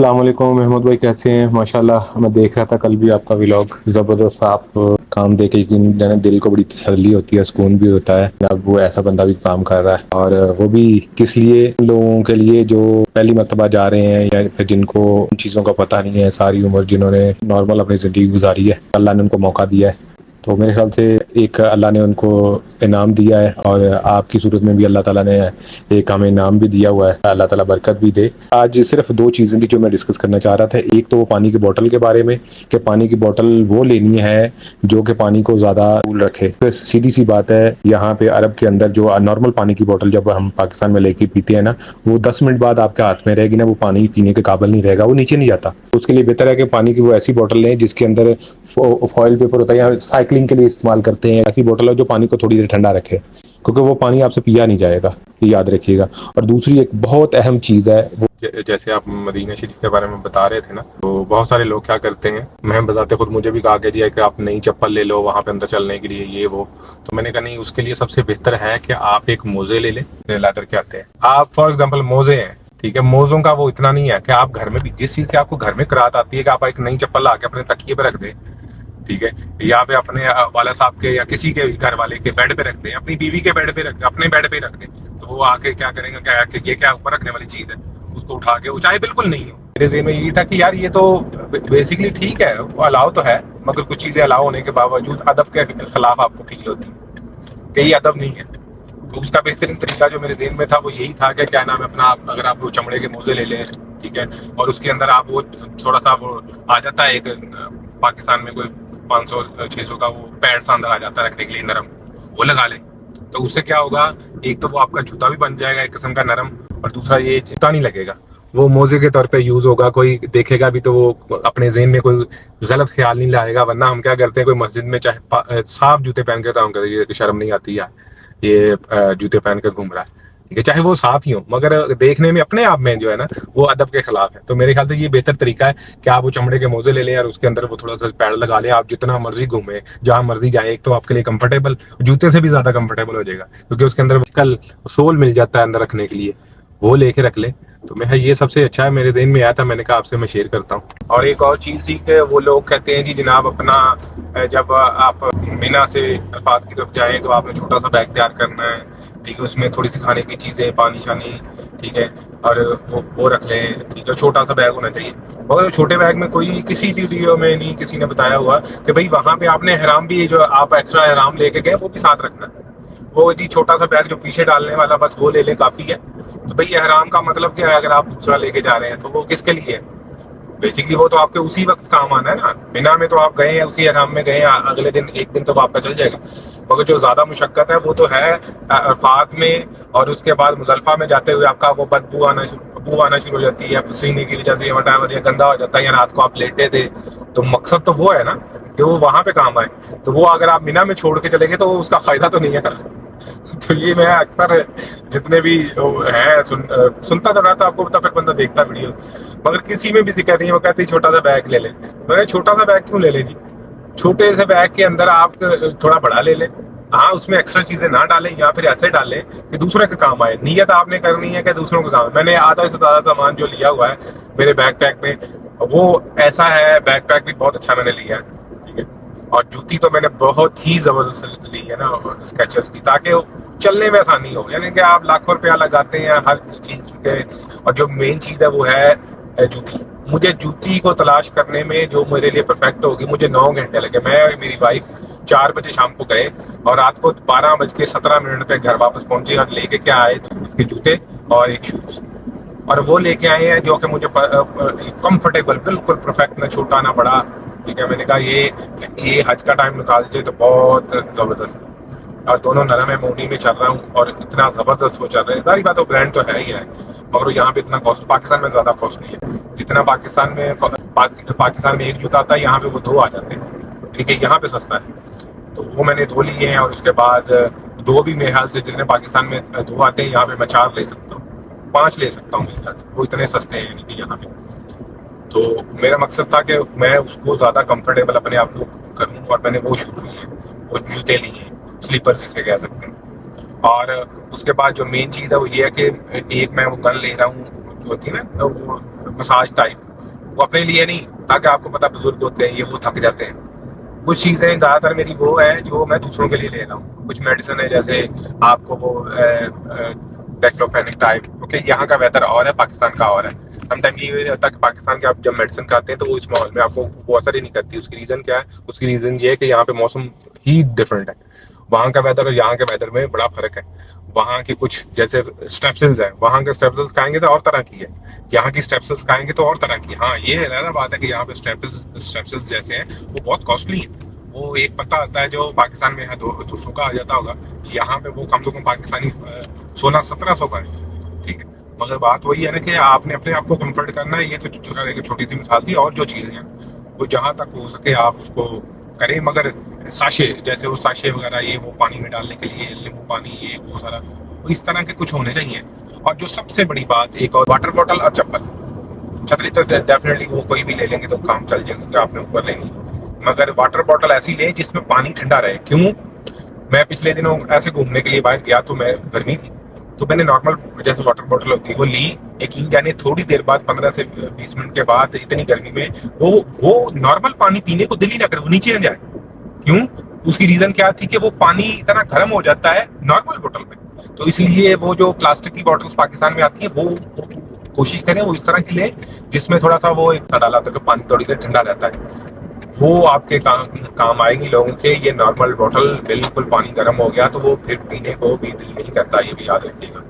السلام علیکم محمود بھائی، کیسے ہیں؟ ماشاءاللہ میں دیکھ رہا تھا کل بھی آپ کا ولاگ زبردست. آپ کام دیکھ کے دل کو بڑی تسلی ہوتی ہے، سکون بھی ہوتا ہے. اب وہ ایسا بندہ بھی کام کر رہا ہے، اور وہ بھی کس لیے؟ لوگوں کے لیے جو پہلی مرتبہ جا رہے ہیں یا پھر جن کو ان چیزوں کا پتہ نہیں ہے. ساری عمر جنہوں نے نارمل اپنی زندگی گزاری ہے، اللہ نے ان کو موقع دیا ہے. تو میرے خیال سے ایک اللہ نے ان کو انعام دیا ہے، اور آپ کی صورت میں بھی اللہ تعالیٰ نے ایک ہمیں انعام بھی دیا ہوا ہے. اللہ تعالیٰ برکت بھی دے. آج صرف دو چیزیں تھی جو میں ڈسکس کرنا چاہ رہا تھا. ایک تو وہ پانی کی بوتل کے بارے میں، کہ پانی کی بوتل وہ لینی ہے جو کہ پانی کو زیادہ کول رکھے. سیدھی سی بات ہے، یہاں پہ عرب کے اندر جو نارمل پانی کی بوتل جب ہم پاکستان میں لے کے پیتے ہیں نا، وہ 10 منٹ بعد آپ کے ہاتھ میں رہے گی نا، وہ پانی پینے کے قابل نہیں رہے گا، وہ نیچے نہیں جاتا. اس کے لیے بہتر ہے کہ پانی کی وہ ایسی بوتل لیں جس کے اندر فوائل پیپر ہوتا ہے، یا سائیکلنگ کے لیے استعمال کرتے ہیں ایسی بوتل ہے جو پانی کو تھوڑی دیر ٹھنڈا رکھے، کیونکہ وہ پانی آپ سے پیا نہیں جائے گا، یہ یاد رکھیے گا. اور دوسری ایک بہت اہم چیز ہے، وہ جیسے آپ مدینہ شریف کے بارے میں بتا رہے تھے نا، تو بہت سارے لوگ کیا کرتے ہیں، میں بذات خود مجھے بھی کہا کہ جی کہ آپ نئی چپل لے لو وہاں پہ اندر چلنے کے لیے، یہ وہ. تو میں نے کہا نہیں، اس کے لیے سب سے بہتر ہے کہ آپ ایک موزے لے لیں. لیدر کے آتے ہیں، آپ فار ایگزامپل موزے ہیں، ٹھیک ہے. موزوں کا وہ اتنا نہیں ہے کہ آپ گھر میں بھی جس چیز سے آپ کو گھر میں قرات آتی ہے کہ آپ ایک نئی چپل لا کے اپنے تکیے پہ رکھ دیں، ٹھیک ہے، یا پہ اپنے والد صاحب کے یا کسی کے گھر والے کے بیڈ پہ رکھ دیں، اپنی بیوی کے بیڈ پہ رکھ دیں، اپنے بیڈ پہ رکھ دیں. تو وہ آ کے کیا کریں گے کہ یہ کیا اوپر رکھنے والی چیز ہے، اس کو اٹھا کے، وہ چاہے بالکل نہیں ہو. میرے ذہن میں یہی تھا کہ یار یہ تو بیسیکلی ٹھیک ہے، وہ الاؤ تو ہے، مگر کچھ چیزیں الاؤ ہونے کے باوجود ادب کے خلاف آپ کو فیل ہوتی ہے کہ یہ ادب نہیں ہے. تو اس کا بہترین طریقہ جو میرے ذہن میں تھا وہ یہی تھا کہ کیا نام ہے اپنا، اگر آپ وہ چمڑے کے موزے لے لیں، ٹھیک ہے، اور اس کے اندر آپ وہ تھوڑا سا وہ آ جاتا ہے ایک پاکستان میں کوئی 500-600 کا وہ پیڈ سا اندر آ جاتا ہے رکھنے کے لیے نرم، وہ لگا لیں. تو اس سے کیا ہوگا، ایک تو وہ آپ کا جوتا بھی بن جائے گا ایک قسم کا نرم، اور دوسرا یہ جوتا نہیں لگے گا، وہ موزے کے طور پہ یوز ہوگا. کوئی دیکھے گا بھی تو وہ اپنے ذہن میں کوئی غلط خیال نہیں لائے گا. ورنہ ہم کیا کرتے ہیں، کوئی مسجد میں چاہے صاف جوتے پہن کے، تو ہم کہتے ہیں یہ شرم نہیں آتی ہے، یہ جوتے پہن کے گھوم رہا ہے، چاہے وہ صاف ہی ہو، مگر دیکھنے میں اپنے آپ میں جو ہے نا وہ ادب کے خلاف ہے. تو میرے خیال سے یہ بہتر طریقہ ہے کہ آپ وہ چمڑے کے موزے لے لیں اور اس کے اندر وہ تھوڑا سا پیڈ لگا لیں. آپ جتنا مرضی گھومیں، جہاں مرضی جائیں، ایک تو آپ کے لیے کمفرٹیبل، جوتے سے بھی زیادہ کمفرٹیبل ہو جائے گا، کیونکہ اس کے اندر کل سول مل جاتا ہے اندر رکھنے کے لیے، وہ لے کے رکھ لیں. تو میں یہ سب سے اچھا ہے، میرے ذہن میں آیا تھا، میں نے کہا آپ سے میں شیئر کرتا ہوں. اور ایک اور چیز تھی کہ وہ لوگ کہتے ہیں جی جناب اپنا جب آپ مینا سے عرفات کی طرف جائیں تو آپ نے چھوٹا سا بیگ تیار کرنا ہے، ٹھیک ہے، اس میں تھوڑی سی کھانے کی چیزیں، پانی شانی، ٹھیک ہے، اور وہ رکھ لیں، ٹھیک ہے، چھوٹا سا بیگ ہونا چاہیے. اور چھوٹے بیگ میں کوئی کسی ویڈیو میں نہیں کسی نے بتایا ہوا کہ بھائی وہاں پہ آپ نے احرام بھی، جو آپ ایکسٹرا احرام لے کے گئے وہ بھی ساتھ رکھنا ہے. وہ جی چھوٹا سا بیگ جو پیچھے ڈالنے والا، بس وہ لے لیں کافی ہے. تو بھائی احرام کا مطلب کیا ہے؟ اگر آپ دوسرا لے کے جا رہے ہیں تو وہ کس کے لیے ہے؟ بیسکلی وہ تو آپ کے اسی وقت کام آنا ہے نا. مینا میں تو آپ گئے ہیں، اسی احرام میں گئے ہیں، اگلے دن ایک دن تو آپ کا چل جائے گا. مگر جو زیادہ مشقت ہے وہ تو ہے عرفات میں، اور اس کے بعد مزدلفہ میں جاتے ہوئے آپ کا وہ بو آنا شروع ہو جاتی ہے پسینے کی وجہ سے، وٹاور، یا گندا ہو جاتا ہے، یا رات کو آپ لیٹے تھے. تو مقصد تو وہ ہے نا کہ وہ وہاں پہ کام آئے. تو وہ اگر آپ مینا میں چھوڑ کے چلے گئے تو اس کا فائدہ تو نہیں ہے نا. تو یہ میں اکثر جتنے بھی ہیں سنتا تو رہتا، آپ کو پتا، پھر بندہ دیکھتا ویڈیو، مگر کسی میں بھی ذکر نہیں ہے. وہ کہتے ہیں چھوٹا سا بیگ لے لیں. میں چھوٹا سا بیگ کیوں لے لیں جی؟ چھوٹے سے بیگ کے اندر آپ تھوڑا بڑا لے لیں. ہاں اس میں ایکسٹرا چیزیں نہ ڈالیں، یا پھر ایسے ڈالیں کہ دوسرے کا کام آئے. نیت آپ نے کرنی ہے کہ دوسروں کا کام ہے. میں نے آدھا سے زیادہ سامان جو لیا ہوا ہے میرے بیگ پیک میں، وہ ایسا ہے. بیگ پیک بھی بہت اچھا میں نے لیا ہے، ٹھیک ہے. اور جوتی تو میں نے بہت ہی زبردست لی ہے نا اسکیچرز کی، تاکہ چلنے میں آسانی ہو. یعنی کہ آپ لاکھوں روپیہ لگاتے ہیں ہر چیز کے، اور جو مین چیز ہے وہ ہے جوتی. مجھے جوتی کو تلاش کرنے میں جو میرے لیے پرفیکٹ ہوگی، مجھے 9 گھنٹے لگے. میں اور میری وائف 4 بجے شام کو گئے اور رات کو 12:17 پہ گھر واپس پہنچے، اور لے کے کیا آئے تو اس کے جوتے اور ایک شوز، اور وہ لے کے آئے ہیں جو کہ مجھے کمفرٹیبل، بالکل پرفیکٹ، نہ چھوٹا نہ بڑا، ٹھیک ہے. میں نے کہا یہ حج کا ٹائم نکال دیجیے تو بہت زبردست. اور دونوں نرم ہے، مونی میں چل رہا ہوں، اور اتنا زبردست وہ چل رہے ہیں. ساری بات، وہ برانڈ تو ہے ہی ہے، مگر یہاں پہ اتنا کاسٹ پاکستان میں زیادہ کاسٹ نہیں ہے. جتنا پاکستان میں ایک جوتا آتا ہے، یہاں پہ وہ 2 آ جاتے ہیں، ٹھیک ہے. یہاں پہ سستا ہے. تو وہ میں نے 2 لیے ہیں، اور اس کے بعد 2 بھی میرے خیال سے جتنے پاکستان میں 2 آتے ہیں، یہاں پہ میں 4 لے سکتا ہوں، 5 لے سکتا ہوں میرے خیال سے. وہ اتنے سستے ہیں یعنی کہ یہاں پہ. تو میرا مقصد تھا کہ میں اس کو زیادہ کمفرٹیبل اپنے آپ کو کروں، اور میں نے وہ شوز لیے، وہ جوتے لیے، سلیپر جسے کہہ سکتے ہیں. اور اس کے بعد جو مین چیز ہے وہ یہ ہے کہ ایک میں وہ گن لے رہا ہوں، جو ہوتی ہے نا وہ مساج ٹائپ، وہ اپنے لیے نہیں، تاکہ آپ کو پتا بزرگ ہوتے ہیں یہ وہ تھک جاتے ہیں. کچھ چیزیں زیادہ تر میری وہ ہیں جو میں دوسروں کے لیے لے رہا ہوں. کچھ میڈیسن ہے جیسے آپ کو وہ ڈیکلوفینک ٹائپ، کیونکہ یہاں کا ویدر اور ہے، پاکستان کا اور ہے. سم ٹائم یہ ہوتا ہے کہ پاکستان کے آپ جب میڈیسن کھاتے ہیں تو وہ اس ماحول میں آپ کو وہ اثر ہی نہیں کرتی. اس کی ریزن کیا ہے؟ اس کی ریزن یہ ہے کہ یہاں پہ موسم ہی ڈفرینٹ ہے. وہاں کا ویدر اور یہاں کے ویدر میں بڑا فرق ہے. وہاں کی کچھ جیسے اسٹیپسلز ہیں، وہاں کے اسٹیپسلز کھائیں گے تو اور طرح کی ہے، یہاں کی اسٹیپسلز کھائیں گے تو اور طرح کی. ہاں یہ زیادہ بات ہے کہ یہاں پہ اسٹیپسلز جیسے ہیں وہ بہت کاسٹلی ہیں. وہ ایک پتا آتا ہے جو پاکستان میں 200 کا آ جاتا ہوگا، یہاں پہ وہ کم سے کم پاکستانی 1600-1700 کا ہے. ٹھیک ہے، مگر بات وہی ہے نا کہ آپ نے اپنے آپ کو کمفرٹ کرنا ہے. یہ تو ایک چھوٹی سی مثال تھی، اور جو چیزیں ہیں وہ جہاں تک ہو سکے آپ اس کو کریں. مگر ساشے جیسے وہ ساشے وغیرہ، یہ وہ پانی میں ڈالنے کے لیے لیمبو پانی، یہ وہ سارا اس طرح کے کچھ ہونے چاہیے. اور جو سب سے بڑی بات ایک اور، واٹر بوٹل اور چپل. چھتری تو ڈیفینیٹلی وہ کوئی بھی لے لیں گے تو کام چل جائے گا کیونکہ آپ نے اوپر لینی. مگر واٹر بوٹل ایسی لیں جس میں پانی ٹھنڈا رہے. کیوں؟ میں پچھلے دنوں ایسے گھومنے کے لیے باہر گیا تو میں گرمی تھی تو میں نے نارمل جیسے واٹر بوٹل ہوتی ہے وہ لی. یقین جانے تھوڑی دیر بعد 15 سے 20 منٹ کے بعد اتنی گرمی میں وہ نارمل پانی پینے کو دل ہی نہ کرے، وہ نیچے نہ جائے. کیوں؟ اس کی ریزن کیا تھی کہ وہ پانی اتنا گرم ہو جاتا ہے نارمل بوٹل میں. تو اس لیے وہ جو پلاسٹک کی بوٹلز پاکستان میں آتی ہیں وہ کوشش کریں وہ اس طرح کی لیں جس میں تھوڑا سا وہ ایک ڈالا ہوتا ہے کہ پانی تھوڑی دیر ٹھنڈا رہتا ہے. وہ آپ کے کام آئے گی لوگوں کے. یہ نارمل بوٹل بالکل پانی گرم ہو گیا تو وہ پھر پینے کو بھی دل نہیں کرتا، یہ بھی یاد رکھیے گا.